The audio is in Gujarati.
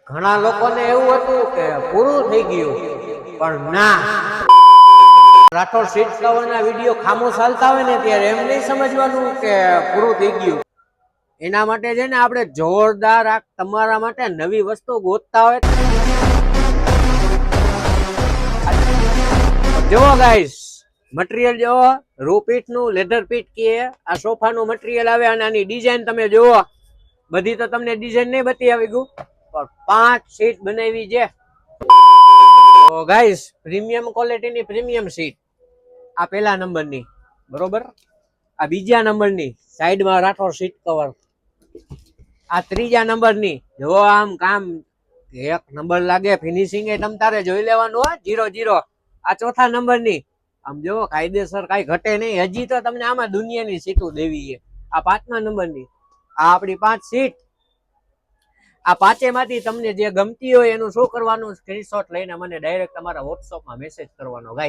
ઘણા લોકોને એવું હતું કે પૂરું થઈ ગયું, પણ ના, રાઠોડ સીટ કવરના વિડીયો ખામો ચાલતા હોય ને ત્યારે એમ નહીં સમજવાનું કે પૂરું થઈ ગયું. એના માટે છે ને આપણે જોરદાર તમારા માટે નવી વસ્તુ ગોતતા હોય. જોવો ગાઈસ, મટીરિયલ જોવો, રૂપીટ નું લેધર પીટ કે આ સોફા નું મટીરિયલ આવે અને આની ડિઝાઇન તમે જોવો. બધી તો તમને ડિઝાઇન નહીં બતી આવી ગયું, પણ 5 સીટ બનાવી છે. તો ગાઈસ, પ્રીમિયમ ક્વોલિટીની પ્રીમિયમ સીટ આ પહેલા નંબરની, બરોબર. આ બીજા નંબરની સાઈડમાં રાઠોડ સીટ કવર. આ ત્રીજા નંબરની, જો આમ કામ એક નંબર લાગે, ફિનિશિંગ એ તમ તારે જોઈ લેવાનું હોય 0-0. આ ચોથા નંબરની, આમ જો કાયદેસર કઈ ઘટે નહીં. હજી તો તમને આમાં દુનિયાની સીટો દેવી છે. આ 5મા નંબરની, આ આપણી 5 સીટ. આ 5 માંથી તમને જે ગમતી હોય એનું શું કરવાનું, સ્ક્રીનશોટ લઈને મને ડાયરેક્ટ તમારા વોટ્સઅપમાં મેસેજ કરવાનો ગાઈસ.